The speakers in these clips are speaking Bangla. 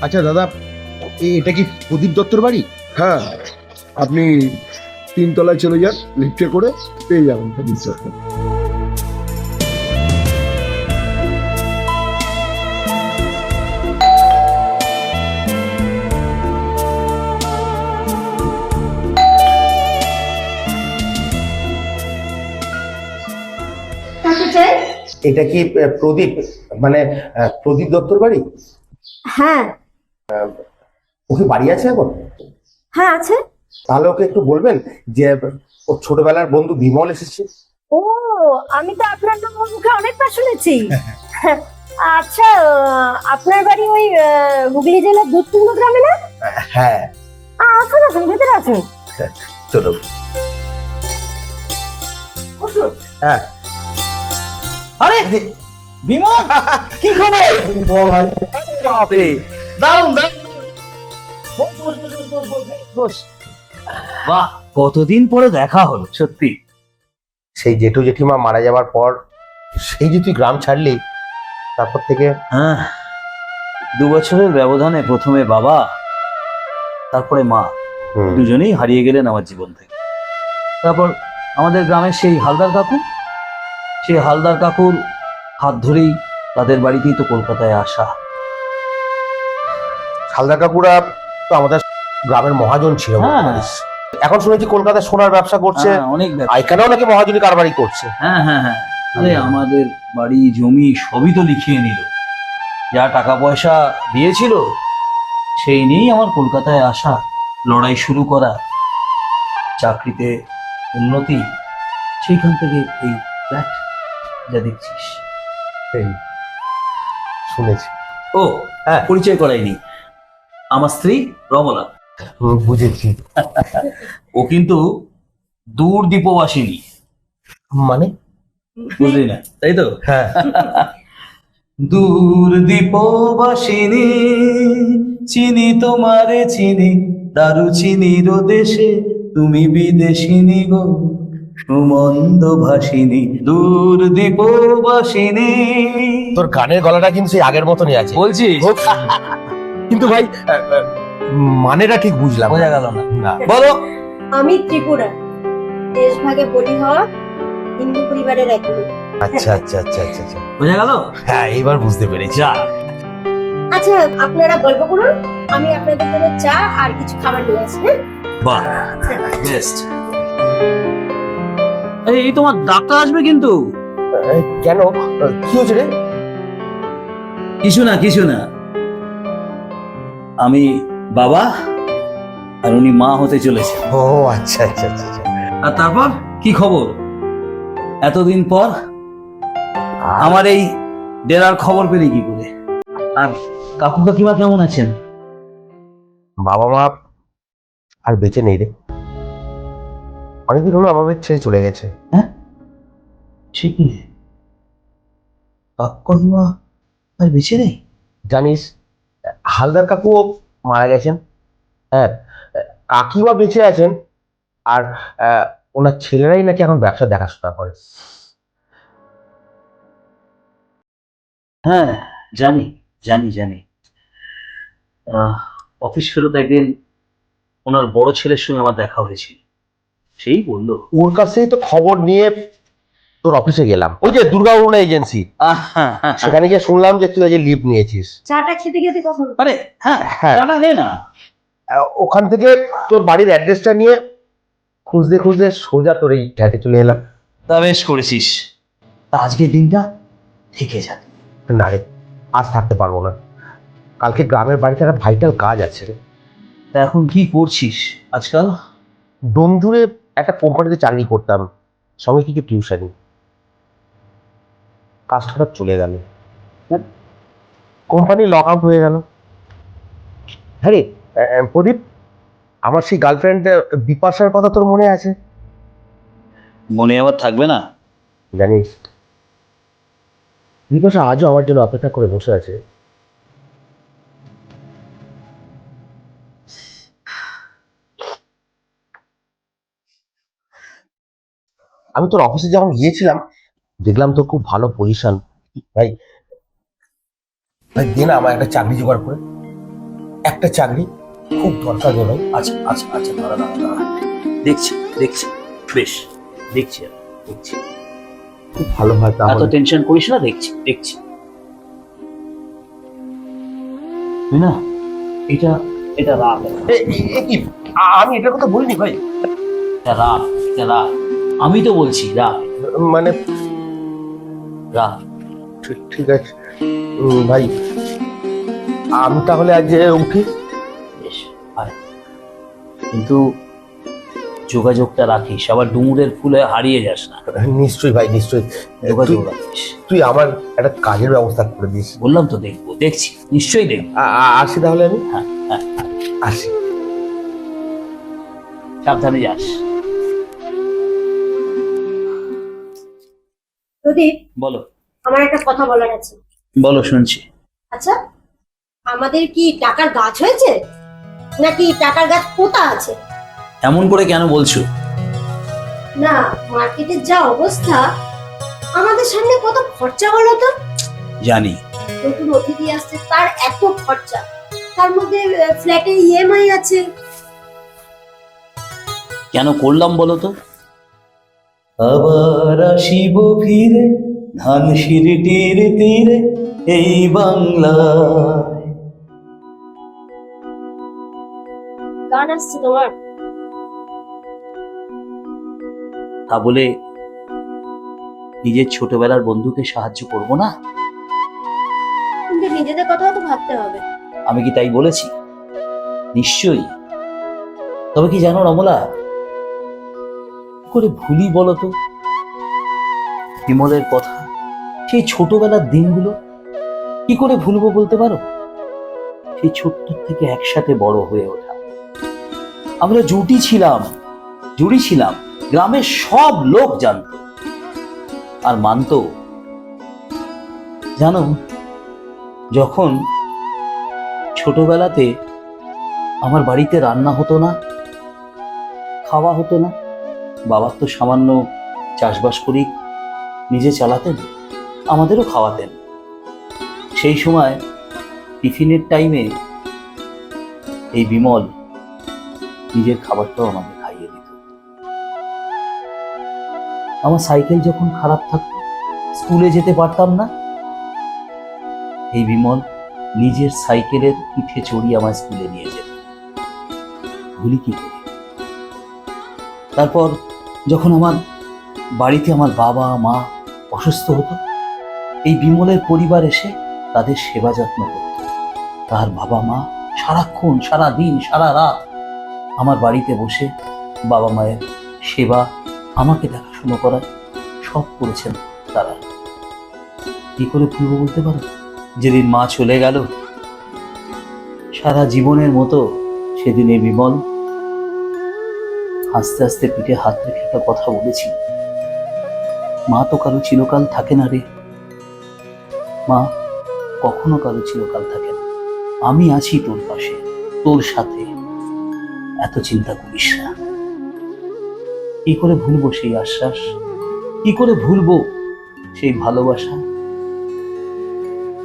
আচ্ছা দাদা, এটা কি প্রদীপ দত্তর বাড়ি? হ্যাঁ, আপনি 3 তলায় চলে যান, লিফটে করে পেয়ে যাবেন প্রদীপ দত্ত। এটা কি প্রদীপ, মানে প্রদীপ দত্তর বাড়ি? হ্যাঁ ও কি বাড়ি আছে এখন? হ্যাঁ আছে। তাহলে ওকে একটু বলবেন যে ওর ছোটবেলার বন্ধু বিমল এসেছে। ও, আমি তো আপনার নাম ওর মুখে অনেকবার শুনেছি। আচ্ছা, আপনার বাড়ি ওই হুগলি জেলার দুধকুন্দ গ্রামে না? হ্যাঁ, আসুন আসুন, ভেতরে আসুন। চলো। হ্যাঁ। আরে বিমল, কি খবর? বাপরে, দারুন দারুন। বস। বাহ, কতদিন পরে দেখা হলো সত্যি। সেই জেঠু জেঠিমা মারা যাবার পর সেই যে তুই গ্রাম ছাড়লি, তারপর থেকে হ্যাঁ, 2 বছরের ব্যবধানে প্রথমে বাবা, তারপরে মা, দুজনেই হারিয়ে গেলেন আমার জীবন থেকে। তারপর আমাদের গ্রামের সেই হালদার কাকু, সেই হালদার কাকুর হাত ধরেই তাদের বাড়িতেই তো কলকাতায় আসা। হালদার কাকুরা তো আমাদের গ্রামের মহাজন ছিল। হ্যাঁ। এখন শুনেছি কলকাতায় সোনার ব্যবসা করছে, হ্যাঁ, অনেক ব্যবসা। এখানেও নাকি মহাজনী কারবারি করছে। হ্যাঁ হ্যাঁ হ্যাঁ, আরে আমাদের বাড়ি জমি সবই তো লিখিয়ে নিল, যা টাকা পয়সা দিয়েছিল সেই নিয়েই আমার কলকাতায় আসা, লড়াই শুরু করা, চাকরিতে উন্নতি, সেইখান থেকে এই ফ্ল্যাট যা দেখছিস। এই, শুনেছি। ও হ্যাঁ, পরিচয় করাইনি, আমার স্ত্রী রমলা। বুঝেছি। ও কিন্তু দূর দ্বীপবাসিনী, মানে? বুঝলি না তাই তো? হ্যাঁ। দূর দ্বীপবাসিনী, চিনি তোমারে চিনি, দারু চিনির দেশে তুমি বিদেশিনী গো, সুমন্দ ভাসিনী, দূর দ্বীপবাসিনী। তোর গানের গলাটা কিন্তু সেই আগের মতনই আছে। বলছিস? কিন্তু ভাই মানেটা ঠিক বুঝলাম বোঝা গেল না। না। বলো। আমি ত্রিপুরা, দেশভাগে বলি হওয়া হিন্দু পরিবারের এক মেয়ে। আচ্ছা আচ্ছা আচ্ছা আচ্ছা আচ্ছা, বোঝা গেল? হ্যাঁ এইবার বুঝতে পেরেছি। যা, আচ্ছা, আপনারা গল্প করুন, আমি আপনাদের জন্য চা আর কিছু খাবার নিয়ে আসি। হ্যাঁ? বাহ, বেস্ট। এই তোমার ডাক্তার আসবে কিন্তু। কেন, কি হয়েছে রে? কিছু না কিছু না, আমি বাবা আর উনি মা হতে চলেছে। ও আচ্ছা আচ্ছা আচ্ছা আচ্ছা। আর তারপর কি খবর এতদিন পর? আমার এই ডেরার খবর পেলি কি করে? আর কাকু কাকিমা কেমন আছেন? বাবা মা আর বেঁচে নেই রে, অনেকদিন হলো আমাদের ছেড়ে চলে গেছে। হ্যাঁ, ঠিকই, কাকিমা আর বেঁচে নেই? জানিস, হালদার কাকুও মারা গেছেন। হ্যাঁ, কাকিমা বেঁচে আছেন, আর ওনার ছেলেরাই নাকি এখন ব্যবসা দেখাশোনা করে। হ্যাঁ, জানি জানি জানি। অফিস ফেরত একদিন ওনার বড় ছেলের সঙ্গে আমার দেখা হয়েছিল, সেই বললো। ওর কাছেই তো খবর নিয়ে তোর অফিসে গেলাম, ওই যে দুর্গা অরুণা এজেন্সি, সেখানে গিয়ে শুনলাম যে তুই আজ লিভ নিয়েছিস। চাটা খেতে খেতে কখন? আরে হ্যাঁ হ্যাঁ, জানা নে না। ওখান থেকে তোর বাড়ির অ্যাড্রেসটা নিয়ে খুঁজতে খুঁজতে সোজা তোর এই ফ্ল্যাটে চলে এলাম। তা বেশ করেছিস, তা আজকের দিনটা থেকে যাক। না রে, আজ থাকতে পারবো না, কালকে গ্রামের বাড়িতে একটা ভাইটাল কাজ আছে রে। তা এখন কি করছিস আজকাল? ডোমজুড়ে একটা কোম্পানিতে চাকরি করতাম, সঙ্গে কিছু টিউশনি, কাজটা হঠাৎ চলে গেল, কোম্পানি লক আউট হয়ে গেল। হ্যাঁ রে প্রদীপ, আমার সেই গার্লফ্রেন্ড বিপাশার কথা তোর মনে আছে? মনে আবার থাকবে না? জানিস, বিপাশা আজও আমার জন্য অপেক্ষা করে বসে আছে। আমি তোর অফিসে যখন গিয়েছিলাম দেখলাম তোর খুব ভালো পজিশন। ভাই ভাই দে না আমার একটা চাকরি জোগাড় করে। একটা চাকরি খুব দরকার রে ভাই। আচ্ছা আচ্ছা আচ্ছা, দাঁড়া দাঁড়া দাঁড়া, দেখছি দেখছি, বেশ দেখছি আমি, দেখছি। খুব ভালো হয় এত তাহলে। টেনশন করিস না, দেখছি দেখছি। তুই না এটা এটা রাগ, কি আমি এটার কথা বলিনি ভাই। এটা রাগ, এটা রাগ। আমি তো বলছি রাগ, মানে রাগ। ঠিক আছে ভাই, আমি তাহলে আজ উঠি। বেশ, আয়। কিন্তু যোগাযোগটা রাখিস, আবার ডুমুরের ফুলে হারিয়ে যাস না। নিশ্চয়ই ভাই, নিশ্চয়ই। যোগাযোগ তুই- রাখিস। তুই আমার একটা কাজের ব্যবস্থা করে দিস। বললাম তো দেখবো, দেখছি, নিশ্চয়ই দেখবো। আসি তাহলে আমি। হ্যাঁ হ্যাঁ, আসি। সাবধানে যাস। প্রদীপ, বলো আমার একটা কথা বলার আছে। বলো, শুনছি। আচ্ছা, আমাদের কি টাকার গাছ হয়েছে নাকি টাকার গাছ পোতা আছে? এমন করে কেন বলছো? না, মার্কেটের যা অবস্থা, আমাদের সামনে কত খরচা বলো তো। জানি। নতুন অতিথি আসছে, তার এত খরচা, তার মধ্যে ফ্ল্যাটের ইএমআই আছে। কেন করলাম বলো তো? আবার আসিব ফিরে ধানসিঁড়িটির তীরে এই বাংলায়। গান আসছে তোমার? তা বলে নিজের ছোটবেলার বন্ধুকে সাহায্য করব না? কিন্তু নিজেদের কথাও তো ভাবতে হবে। আমি কি তাই বলেছি? নিশ্চয়ই। তবে কি জানো রমলা, কি করে ভুলি বলো তো বিমলের কথা, সেই ছোটবেলার দিনগুলো কি করে ভুলবো বলতে পারো? সেই ছোট্ট থেকে একসাথে বড় হয়ে ওঠা, আমরা জুটি ছিলাম, জুড়ি ছিলাম, গ্রামের সব লোক জানতো আর মানতো। জানো, যখন ছোটবেলাতে আমার বাড়িতে রান্না হতো না, খাওয়া হতো না, বাবার তো সামান্য চাষবাস করি নিজে চালাতেন, আমাদেরও খাওয়াতেন। সেই সময় টিফিনের টাইমে এই বিমল নিজের খাবারটাও আমাকে খাইয়ে দিত। আমার সাইকেল যখন খারাপ থাকতো, স্কুলে যেতে পারতাম না, এই বিমল নিজের সাইকেলের পিঠে চড়িয়ে আমার স্কুলে নিয়ে যেত। ভুলি কি করে? তারপর যখন আমার বাড়িতে আমার বাবা মা অসুস্থ হতো, এই বিমলের পরিবার এসে তাদের সেবা যত্ন করত। তার বাবা মা সারাক্ষণ, সারা দিন, সারা রাত আমার বাড়িতে বসে বাবা মায়ের সেবা, আমাকে দেখাশুনো করা সব করেছেন তারা। কি করে ভুলবো বলতে পারো? যেদিন মা চলে গেল, সারা জীবনের মতো সেদিন এই বিমল আস্তে আস্তে পিঠে হাত রেখে একটা কথা বলেছি, মা তো কারো চিরকাল থাকে না রে, মা কখনো কারো চিরকাল থাকে না, আমি আছি তোর পাশে, তোর সাথে, এত চিন্তা করিস না। কি করে ভুলবো সেই আশ্বাস? কি করে ভুলবো সেই ভালোবাসা,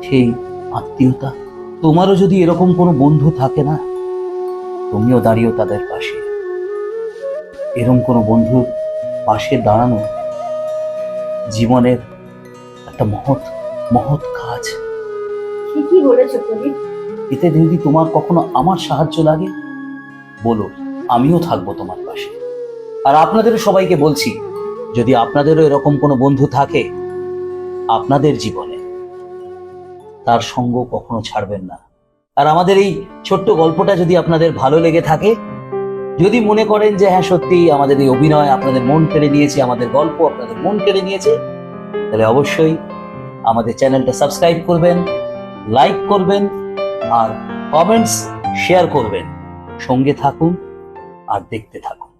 সেই আত্মীয়তা? তোমারও যদি এরকম কোনো বন্ধু থাকে না, তুমিও দাঁড়িয়েও তাদের পাশে। এরকম কোনো বন্ধুর পাশে দাঁড়ানো জীবনের একটা মহৎ মহৎ কাজ। ঠিকই বলেছো প্রদীপ। এতে যদি তোমার কখনো আমার সাহায্য লাগে, বলো, আমিও থাকবো তোমার পাশে। আর আপনাদেরও সবাইকে বলছি, যদি আপনাদেরও এরকম কোনো বন্ধু থাকে আপনাদের জীবনে, তার সঙ্গ কখনো ছাড়বেন না। আর আমাদের এই ছোট্ট গল্পটা যদি আপনাদের ভালো লেগে থাকে, যদি মনে করেন যে হ্যাঁ সত্যি আমাদের এই অভিনয় আপনাদের মন কেড়ে নিয়েছে, আমাদের গল্প আপনাদের মন কেড়ে নিয়েছে, তাহলে অবশ্যই আমাদের চ্যানেলটা সাবস্ক্রাইব করবেন, লাইক করবেন আর কমেন্টস শেয়ার করবেন। সঙ্গে থাকুন আর দেখতে থাকুন।